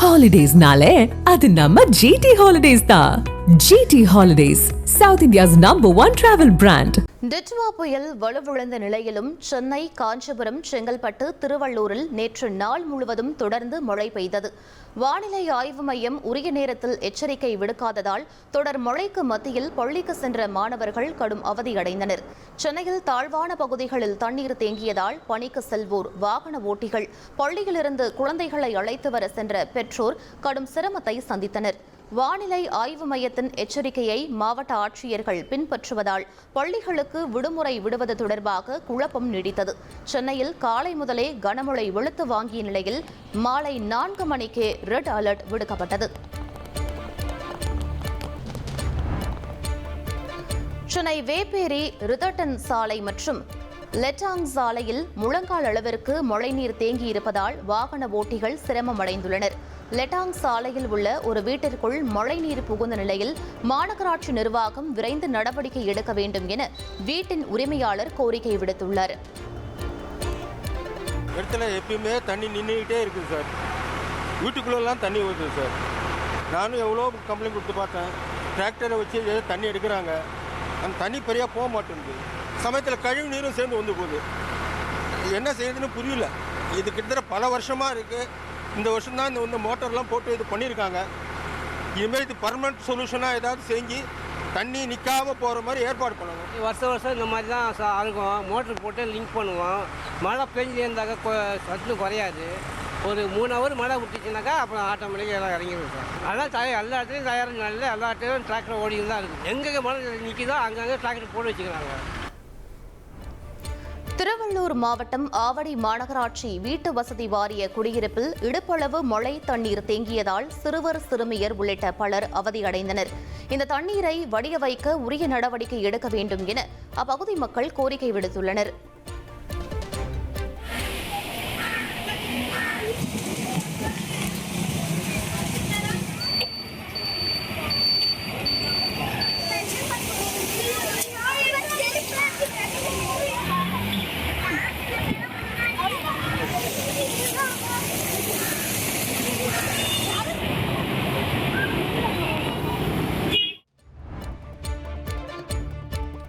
ஹாலிடேஸ்னாலே அது நம்ம ஜிடி ஹாலிடேஸ் தான். GT holidays, South India's #1 travel brand. Ditwah புயல் வலுவிழந்த நிலையிலும் சென்னை, காஞ்சிபுரம், செங்கல்பட்டு, திருவள்ளூரில் நேற்று நாள் முழுவதும் தொடர்ந்து மழை பெய்தது. வானிலை ஆய்வு மையம் உரிய நேரத்தில் எச்சரிக்கை விடுக்காததால் தொடர் மழைக்கு மத்தியில் பள்ளிக்கு சென்ற மாணவர்கள் கடும் அவதியடைந்தனர். சென்னையில் தாழ்வான பகுதிகளில் தண்ணீர் தேங்கியதால் பணிக்கு செல்வோர், வாகன ஓட்டிகள், பள்ளியிலிருந்து குழந்தைகளை அழைத்து வர சென்ற பெற்றோர் கடும் சிரமத்தை சந்தித்தனர். வானிலை ஆய்வு மையத்தின் எச்சரிக்கையை மாவட்ட ஆட்சியர்கள் பின்பற்றுவதால் பள்ளிகளுக்கு விடுமுறை விடுவது தொடர்பாக குழப்பம் நீடித்தது. சென்னையில் காலை முதலே கனமழை வெளுத்து வாங்கிய நிலையில் மாலை 4 மணிக்கே ரெட் அலர்ட் விடுக்கப்பட்டது. சென்னை வேப்பேரி, ரிதர்டன் சாலை மற்றும் லெட்டாங் சாலையில் முழங்கால் அளவிற்கு மழைநீர் தேங்கியிருப்பதால் வாகன ஓட்டிகள் சிரமமடைந்துள்ளனர். லெட்டாங் சாலையில் உள்ள ஒரு வீட்டிற்குள் மழைநீர் புகுந்த நிலையில் மாநகராட்சி நிர்வாகம் விரைந்து நடவடிக்கை எடுக்க வேண்டும் என வீட்டின் உரிமையாளர் கோரிக்கை விடுத்துள்ளார். இடத்துல எப்பயுமே தண்ணி நின்றுக்கிட்டே இருக்குது சார். வீட்டுக்குள்ளெல்லாம் தண்ணி வருது சார். நானும் எவ்வளோ கம்ப்ளைண்ட் கொடுத்து பார்த்தேன். டிராக்டரை வச்சு தண்ணி எடுக்கிறாங்க. அந்த தண்ணி பெரியாக போக மாட்டேங்குது. சமயத்தில் கழிவு நீரும் சேர்ந்து வந்து போகுது. என்ன செய்யுதுன்னு புரியல. இது கிட்டத்தட்ட பல வருஷமாக இருக்குது. இந்த வருஷம்தான் இந்த மோட்டர்லாம் போட்டு இது பண்ணியிருக்காங்க. இனிமேல் இது பர்மனெண்ட் சொல்யூஷனாக ஏதாவது செஞ்சு தண்ணி நிற்காமல் போகிற மாதிரி ஏற்பாடு பண்ணுவோம். வருஷம் இந்த மாதிரி தான் அழுகும். மோட்டர் போட்டு லிங்க் பண்ணுவோம். மழை பெஞ்சு இருந்தாக்கா சத்து குறையாது. ஒரு 3 ஹவர் மழை விட்டுச்சுனாக்கா அப்புறம் ஆட்டோமேட்டிக்காக எல்லாம் இறங்கிடும் சார். அதான் எல்லா இடத்துலையும் தயாரிப்பு நல்ல எல்லா இடத்துலையும் டிராக்டர் ஓடிட்டு தான் இருக்குது. எங்கெங்கே மழை நிற்கிதோ அங்கங்கே டிராக்டர் போட்டு வச்சுக்கிறாங்க. திருவள்ளூர் மாவட்டம் ஆவடி மாநகராட்சி வீட்டு வசதி வாரிய குடியிருப்பில் இடுப்பளவு மழை தண்ணீர் தேங்கியதால் சிறுவர், சிறுமியர் உள்ளிட்ட பலர் அவதியடைந்தனர். இந்த தண்ணீரை வடிய வைக்க உரிய நடவடிக்கை எடுக்க வேண்டும் என அப்பகுதி மக்கள் கோரிக்கை விடுத்துள்ளனர்.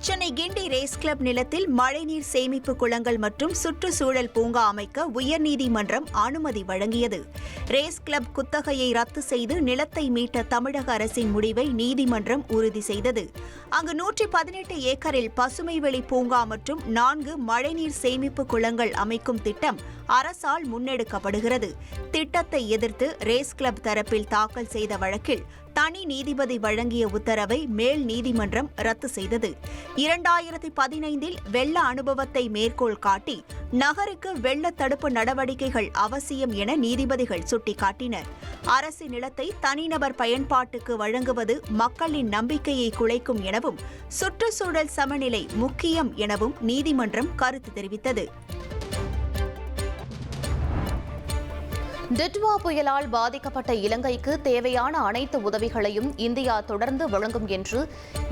சென்னை கிண்டி ரேஸ் கிளப் நிலத்தில் மழைநீர் சேமிப்பு குளங்கள் மற்றும் சுற்றுச்சூழல் பூங்கா அமைக்க உயர்நீதிமன்றம் அனுமதி வழங்கியது. ரேஸ் கிளப் குத்தகையை ரத்து செய்து நிலத்தை மீட்ட தமிழக அரசின் முடிவை நீதிமன்றம் உறுதி செய்தது. அங்கு 118 ஏக்கரில் பசுமைவெளி பூங்கா மற்றும் 4 மழைநீர் சேமிப்பு குளங்கள் அமைக்கும் திட்டம் அரசால் முன்னெடுக்கப்படுகிறது. திட்டத்தை எதிர்த்து ரேஸ் கிளப் தரப்பில் தாக்கல் செய்த வழக்கில் தனி நீதிபதி வழங்கிய உத்தரவை மேல் நீதிமன்றம் ரத்து செய்தது. 2015 வெள்ள அனுபவத்தை மேற்கோள் காட்டி நகருக்கு வெள்ள தடுப்பு நடவடிக்கைகள் அவசியம் என நீதிபதிகள் சுட்டிக்காட்டினர். அரசு நிலத்தை தனிநபர் பயன்பாட்டுக்கு வழங்குவது மக்களின் நம்பிக்கையை குலைக்கும் எனவும் சுற்றுச்சூழல் சமநிலை முக்கியம் எனவும் நீதிமன்றம் கருத்து தெரிவித்தது. டிட்வா புயலால் பாதிக்கப்பட்ட இலங்கைக்கு தேவையான அனைத்து உதவிகளையும் இந்தியா தொடர்ந்து வழங்கும் என்று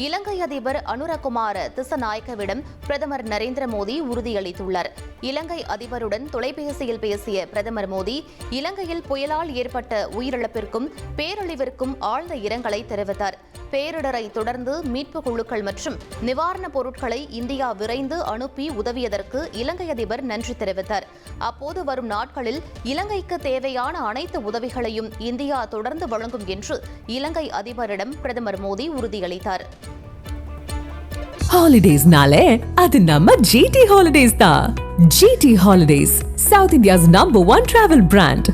இலங்கை அதிபர் அனுரகுமார திசநாயக்கவிடம் பிரதமர் நரேந்திர மோடி உறுதியளித்துள்ளார். இலங்கை அதிபருடன் தொலைபேசியில் பேசிய பிரதமர் மோடி, இலங்கையில் புயலால் ஏற்பட்ட உயிரிழப்பிற்கும் பேரழிவிற்கும் ஆழ்ந்த இரங்கலை தெரிவித்தார். பேரிடரை தொடர்ந்து மீட்புக் குழுக்கள் மற்றும் நிவாரணப் பொருட்களை இந்தியா விரைந்து அனுப்பி உதவியதற்கு இலங்கை அதிபர் நன்றி தெரிவித்தார். அப்போது வரும் நாட்களில் இலங்கைக்கு தேவையான அனைத்து உதவிகளையும் இந்தியா தொடர்ந்து வழங்கும் என்று இலங்கை அதிபரிடம் பிரதமர் மோடி உறுதியளித்தார். ஹாலிடேஸ்னாலே அது நம்ம ஜிடி ஹாலிடேஸ் தான். GT holidays, South India's #1 travel brand.